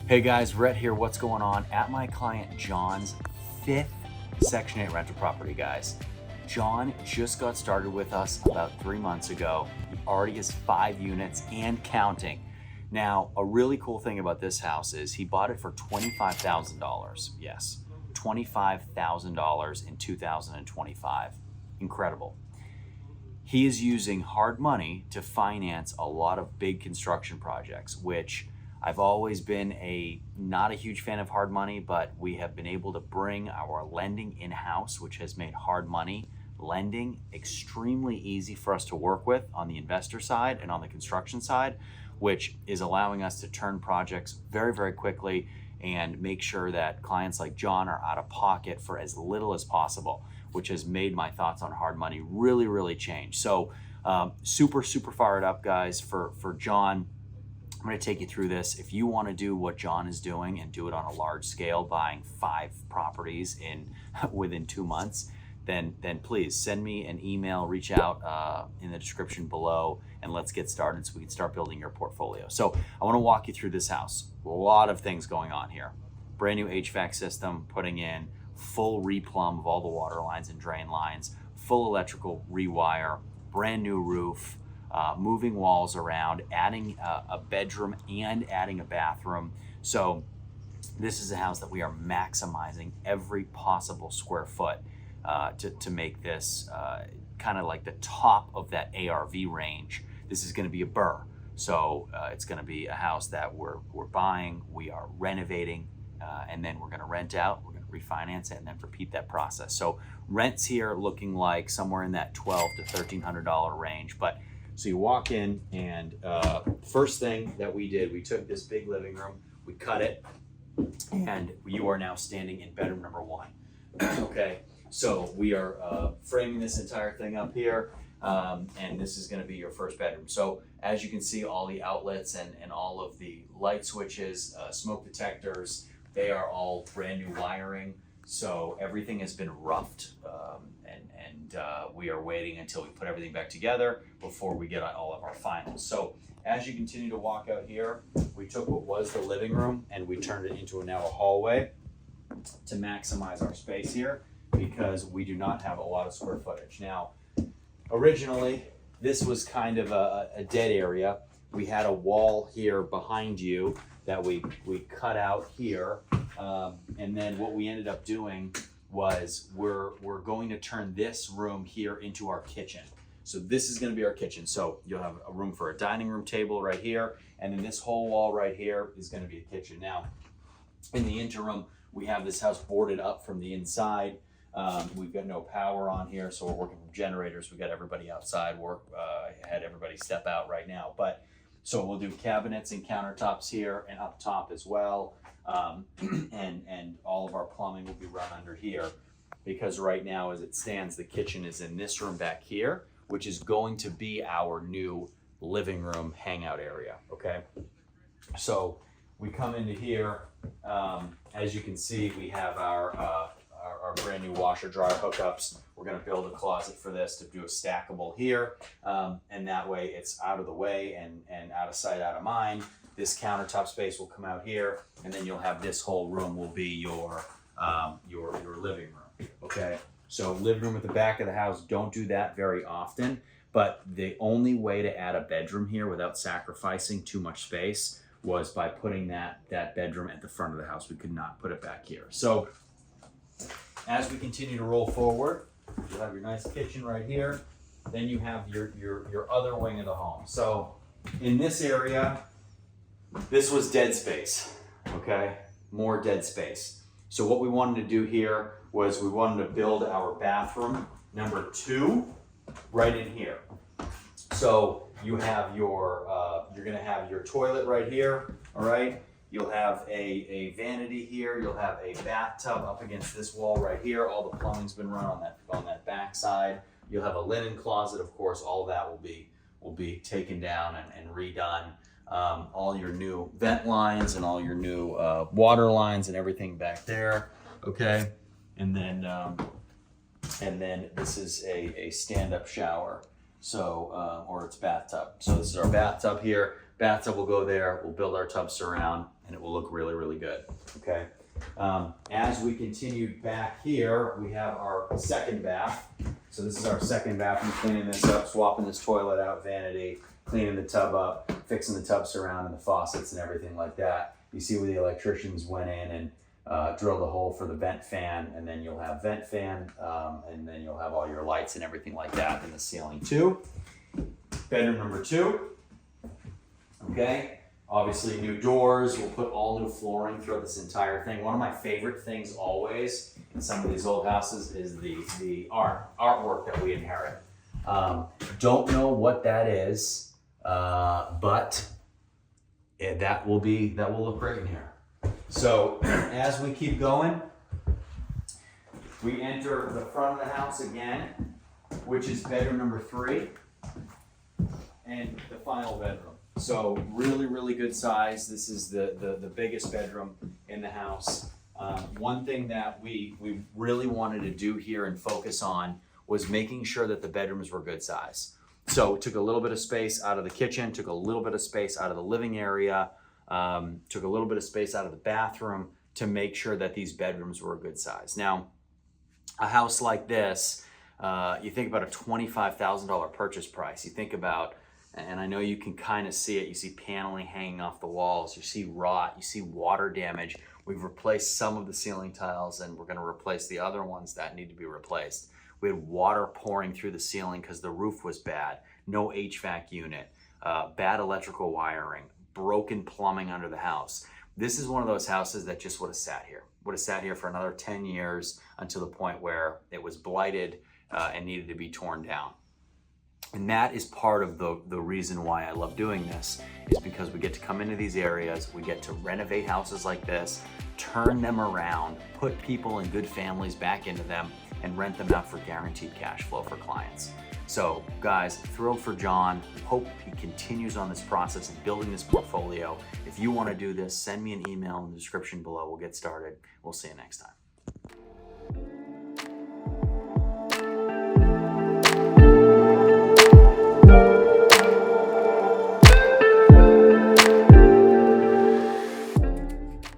Hey guys, Rhett here. What's going on? At my client John's fifth Section 8 rental property, guys. John just got started with us about 3 months ago. He already has 5 units and counting. Now, a really cool thing about this house is he bought it for $25,000. Yes, $25,000 in 2025. Incredible. He is using hard money to finance a lot of big construction projects, which I've always been not a huge fan of hard money, but we have been able to bring our lending in-house, which has made hard money lending extremely easy for us to work with on the investor side and on the construction side, which is allowing us to turn projects very, very quickly and make sure that clients like John are out of pocket for as little as possible, which has made my thoughts on hard money really, really change. So super fired up, guys, for John. I'm going to take you through this. If you want to do what John is doing and do it on a large scale, buying 5 properties within 2 months, then please send me an email, reach out in the description below, and let's get started so we can start building your portfolio. So I want to walk you through this house. A lot of things going on here. Brand new HVAC system, putting in full replumb of all the water lines and drain lines, full electrical rewire, brand new roof, moving walls around, adding a bedroom and adding a bathroom. So this is a house that we are maximizing every possible square foot to make this kind of like the top of that ARV range. This is going to be a burr. So it's going to be a house that we're buying, we are renovating, and then we're going to rent out, we're going to refinance it, and then repeat that process. So rents here looking like somewhere in that $1,200 to $1,300 range. But so you walk in, and first thing that we did, we took this big living room, we cut it, and you are now standing in bedroom number 1. Okay, so we are framing this entire thing up here, and this is going to be your first bedroom. So as you can see, all the outlets and all of the light switches, smoke detectors, they are all brand new wiring. So everything has been roughed, and we are waiting until we put everything back together before we get all of our finals. So as you continue to walk out here, we took what was the living room and we turned it into now a hallway to maximize our space here, because we do not have a lot of square footage. Now, originally, this was kind of a dead area. We had a wall here behind you that we cut out here. And then what we ended up doing was we're going to turn this room here into our kitchen. So this is going to be our kitchen. So you'll have a room for a dining room table right here, and then this whole wall right here is going to be a kitchen. Now, in the interim, we have this house boarded up from the inside. We've got no power on here, so we're working from generators. We got everybody outside I had everybody step out right now. But so we'll do cabinets and countertops here and up top as well. And all of our plumbing will be run under here, because right now, as it stands, the kitchen is in this room back here, which is going to be our new living room hangout area. Okay, so we come into here. As you can see, we have our brand new washer dryer hookups. We're going to build a closet for this to do a stackable here, and that way it's out of the way and out of sight, out of mind. This countertop space will come out here, and then you'll have this whole room will be your living room. Okay, so living room at the back of the house, don't do that very often, but the only way to add a bedroom here without sacrificing too much space was by putting that bedroom at the front of the house. We could not put it back here. So as we continue to roll forward, you'll have your nice kitchen right here. Then you have your other wing of the home. So in this area, this was dead space, okay? More dead space. So what we wanted to do here was we wanted to build our bathroom number 2 right in here. So you have you're gonna have your toilet right here, all right? You'll have a vanity here. You'll have a bathtub up against this wall right here. All the plumbing's been run on that back side. You'll have a linen closet, of course. All of that will be taken down and redone. All your new vent lines and all your new water lines and everything back there. Okay, and then this is a stand-up shower. So or it's bathtub. So this is our bathtub here. bathtub will go there, we'll build our tub surround, and it will look really, really good, okay? As we continue back here, we have our second bath. So this is our second bathroom, cleaning this up, swapping this toilet out, vanity, cleaning the tub up, fixing the tub surround and the faucets and everything like that. You see where the electricians went in and drilled a hole for the vent fan, and then you'll have vent fan, and then you'll have all your lights and everything like that in the ceiling too. Bedroom number 2, okay? Obviously new doors, we'll put all new flooring throughout this entire thing. One of my favorite things always in some of these old houses is the artwork that we inherit. Don't know what that is, but that will look great in here. So as we keep going, we enter the front of the house again, which is bedroom number 3 and the final bedroom. So really, really good size. This is the biggest bedroom in the house. One thing that we really wanted to do here and focus on was making sure that the bedrooms were good size. So took a little bit of space out of the kitchen, took a little bit of space out of the living area, took a little bit of space out of the bathroom to make sure that these bedrooms were a good size. Now, a house like this, you think about a $25,000 purchase price. You think about, and I know you can kind of see it, you see paneling hanging off the walls, you see rot, you see water damage. We've replaced some of the ceiling tiles and we're gonna replace the other ones that need to be replaced. We had water pouring through the ceiling because the roof was bad, no HVAC unit, bad electrical wiring, broken plumbing under the house. This is one of those houses that just would have sat here for another 10 years until the point where it was blighted and needed to be torn down. And that is part of the reason why I love doing this, is because we get to come into these areas, we get to renovate houses like this, turn them around, put people and good families back into them, and rent them out for guaranteed cash flow for clients. So guys, thrilled for John. Hope he continues on this process of building this portfolio. If you want to do this, send me an email in the description below. We'll get started. We'll see you next time.